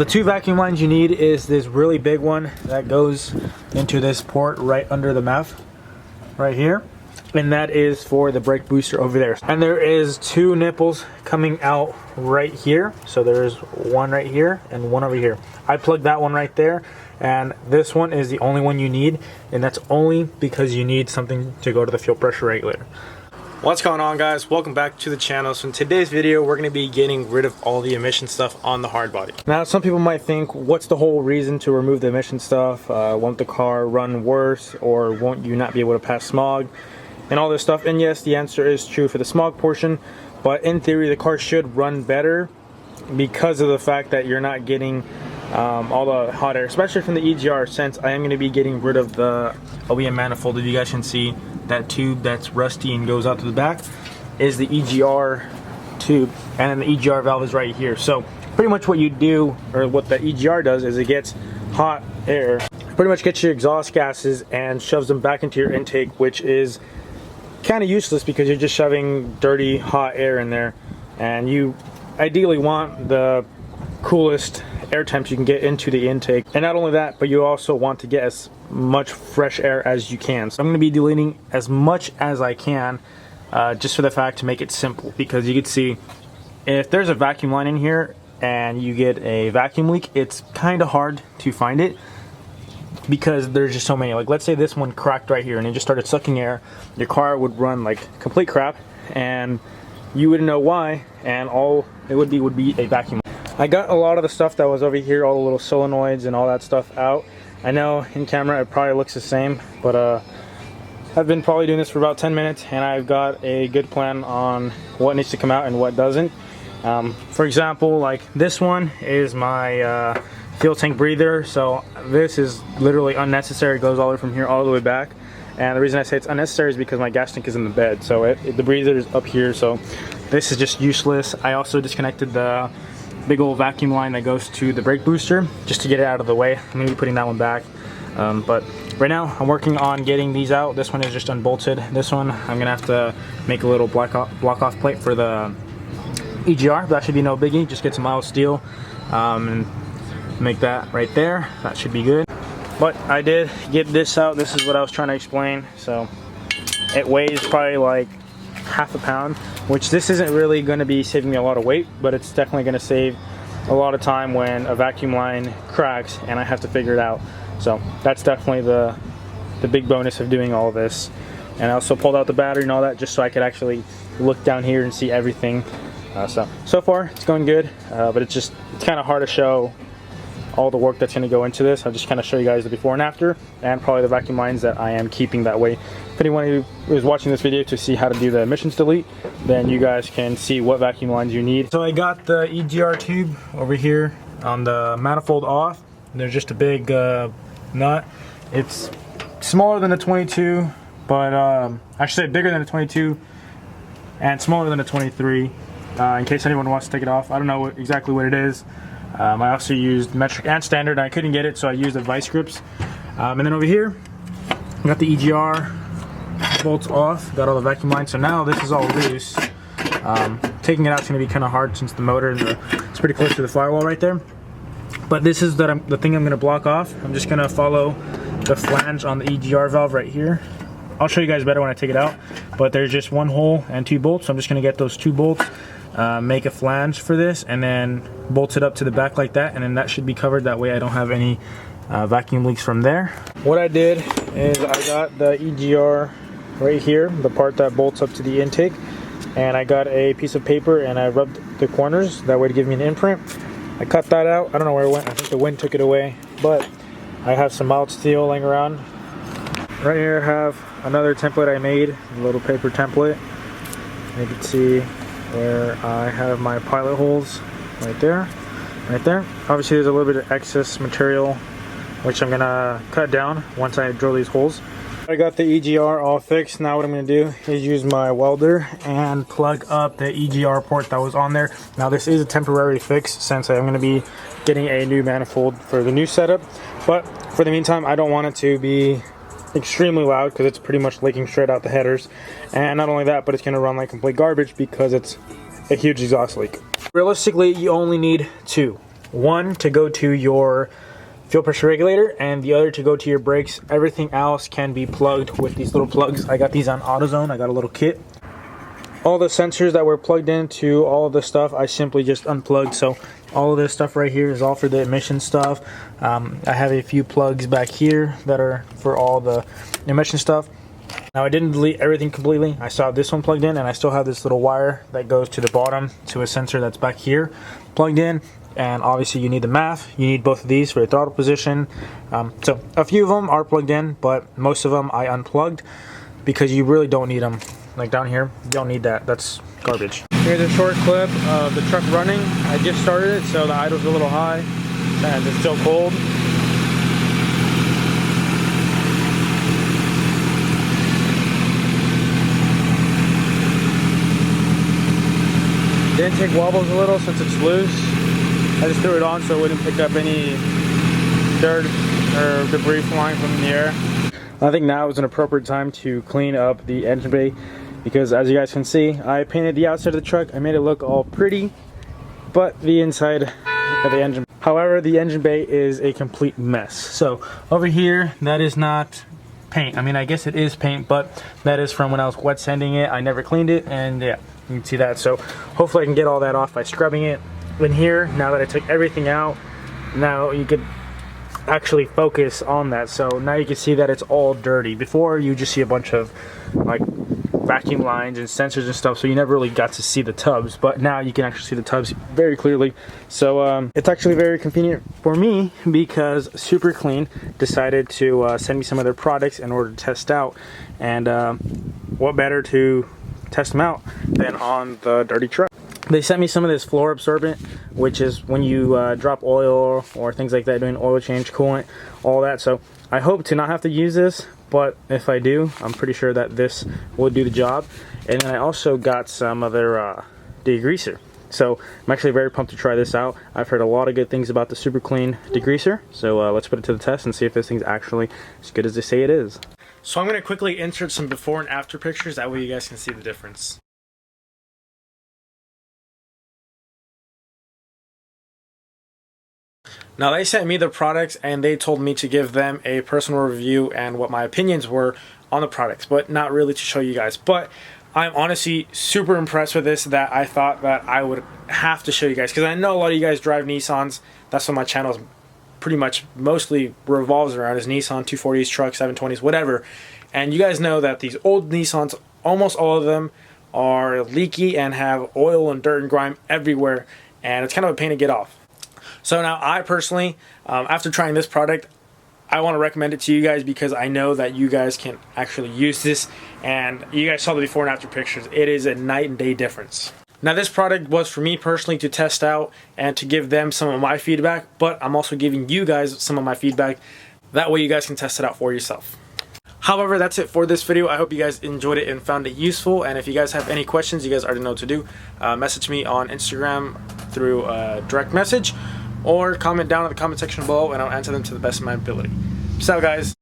The two vacuum lines you need is this really big one that goes into this port right under the MAF right here, and that is for the brake booster over there. And there is two nipples coming out right here, so there's one right here and one over here. I plugged that one right there, and this one is the only one you need, and that's only because you need something to go to the fuel pressure regulator. What's going on, guys? Welcome back to the channel. So in today's video, we're going to be getting rid of all the emission stuff on the hard body. Now, some people might think, what's the whole reason to remove the emission stuff? Won't the car run worse, or won't you not be able to pass smog and all this stuff? And yes, the answer is true for the smog portion, but in theory the car should run better because of the fact that you're not getting all the hot air, especially from the EGR, since I am going to be getting rid of the OEM manifold. If you guys can see, that tube that's rusty and goes out to the back is the EGR tube, and then the EGR valve is right here. So pretty much what you do, or what the EGR does, is it gets hot air, pretty much gets your exhaust gases and shoves them back into your intake, which is kind of useless because you're just shoving dirty hot air in there, and you ideally want the coolest air temps you can get into the intake. And not only that, but you also want to get as much fresh air as you can. So I'm going to be deleting as much as I can, just for the fact to make it simple, because you can see if there's a vacuum line in here and you get a vacuum leak, it's kind of hard to find it because there's just so many. Like, let's say this one cracked right here and it just started sucking air, your car would run like complete crap and you wouldn't know why, and all it would be a vacuum. I got a lot of the stuff that was over here, all the little solenoids and all that stuff out. I know in camera it probably looks the same, but I've been probably doing this for about 10 minutes and I've got a good plan on what needs to come out and what doesn't. For example, like this one is my fuel tank breather, so this is literally unnecessary. It goes all the way from here all the way back, and the reason I say it's unnecessary is because my gas tank is in the bed, so the breather is up here, so this is just useless. I also disconnected the big old vacuum line that goes to the brake booster just to get it out of the way. I'm going to be putting that one back, but right now I'm working on getting these out. This one is just unbolted. This one I'm going to have to make a little block off plate for the EGR. That should be no biggie. Just get some mild steel and make that right there. That should be good. But I did get this out. This is what I was trying to explain. So it weighs probably like half a pound, which this isn't really going to be saving me a lot of weight, but it's definitely going to save a lot of time when a vacuum line cracks and I have to figure it out. So that's definitely the big bonus of doing all of this. And I also pulled out the battery and all that just so I could actually look down here and see everything. So far it's going good, but it's kind of hard to show all the work that's going to go into this. I'll just kind of show you guys the before and after, and probably the vacuum lines that I am keeping that way. If anyone who is watching this video to see how to do the emissions delete, then you guys can see what vacuum lines you need. So I got the EGR tube over here on the manifold off. There's just a big nut. It's smaller than a 22, but I should say bigger than a 22 and smaller than a 23, in case anyone wants to take it off. I don't know exactly what it is. I also used metric and standard, and I couldn't get it, so I used the vice grips. And then over here, I got the EGR bolts off, got all the vacuum lines, so now this is all loose. Taking it out is going to be kind of hard since the motor it's pretty close to the firewall right there. But this is the thing I'm going to block off. I'm just going to follow the flange on the EGR valve right here. I'll show you guys better when I take it out, but there's just one hole and two bolts, so I'm just going to get those two bolts, make a flange for this, and then bolt it up to the back like that, and then that should be covered. That way I don't have any vacuum leaks from there. What I did is I got the EGR right here, the part that bolts up to the intake, and I got a piece of paper and I rubbed the corners that way to give me an imprint. I cut that out. I don't know where it went. I think the wind took it away, but I have some mild steel laying around. Right here I have another template I made, a little paper template. You can see where I have my pilot holes right there, right there. Obviously there's a little bit of excess material which I'm gonna cut down once I drill these holes. I got the EGR all fixed. Now what I'm gonna do is use my welder and plug up the EGR port that was on there. Now this is a temporary fix since I'm gonna be getting a new manifold for the new setup, but for the meantime I don't want it to be extremely loud because it's pretty much leaking straight out the headers, and not only that, but it's going to run like complete garbage because it's a huge exhaust leak. Realistically, you only need two. One to go to your fuel pressure regulator and the other to go to your brakes. Everything else can be plugged with these little plugs. I got these on AutoZone. I got a little kit. All the sensors that were plugged into all of the stuff I simply just unplugged. So all of this stuff right here is all for the emission stuff. I have a few plugs back here that are for all the emission stuff. Now I didn't delete everything completely. I still have this one plugged in, and I still have this little wire that goes to the bottom to a sensor that's back here plugged in. And obviously you need the MAF. You need both of these for your throttle position. So a few of them are plugged in, but most of them I unplugged because you really don't need them. Like down here, you don't need that. That's garbage. Here's a short clip of the truck running. I just started it, so the idle's a little high and it's still cold. The intake wobbles a little since it's loose. I just threw it on so it wouldn't pick up any dirt or debris flying from the air. I think now is an appropriate time to clean up the engine bay, because as you guys can see, I painted the outside of the truck. I made it look all pretty, but the inside of the engine. However, the engine bay is a complete mess. So over here, that is not paint. I mean, I guess it is paint, but that is from when I was wet sanding it. I never cleaned it, and yeah, you can see that. So hopefully I can get all that off by scrubbing it. In here, now that I took everything out, now you could actually focus on that. So now you can see that it's all dirty. Before, you just see a bunch of like vacuum lines and sensors and stuff, so you never really got to see the tubs, but now you can actually see the tubs very clearly. So it's actually very convenient for me because Super Clean decided to send me some of their products in order to test out, and what better to test them out than on the dirty truck. They sent me some of this floor absorbent, which is when you drop oil or things like that, doing oil change, coolant, all that. So I hope to not have to use this, but if I do, I'm pretty sure that this will do the job. And then I also got some of their degreaser. So I'm actually very pumped to try this out. I've heard a lot of good things about the Super Clean degreaser. So let's put it to the test and see if this thing's actually as good as they say it is. So I'm going to quickly insert some before and after pictures. That way you guys can see the difference. Now they sent me the products and they told me to give them a personal review and what my opinions were on the products, but not really to show you guys. But I'm honestly super impressed with this, that I thought that I would have to show you guys, because I know a lot of you guys drive Nissans. That's what my channel is pretty much mostly revolves around, is Nissan 240s, trucks, 720s, whatever. And you guys know that these old Nissans, almost all of them are leaky and have oil and dirt and grime everywhere, and it's kind of a pain to get off. So now I personally, after trying this product, I want to recommend it to you guys because I know that you guys can actually use this, and you guys saw the before and after pictures. It is a night and day difference. Now this product was for me personally to test out and to give them some of my feedback, but I'm also giving you guys some of my feedback. That way you guys can test it out for yourself. However, that's it for this video. I hope you guys enjoyed it and found it useful. And if you guys have any questions, you guys already know what to do. Message me on Instagram through direct message, or comment down in the comment section below and I'll answer them to the best of my ability. Peace out, guys.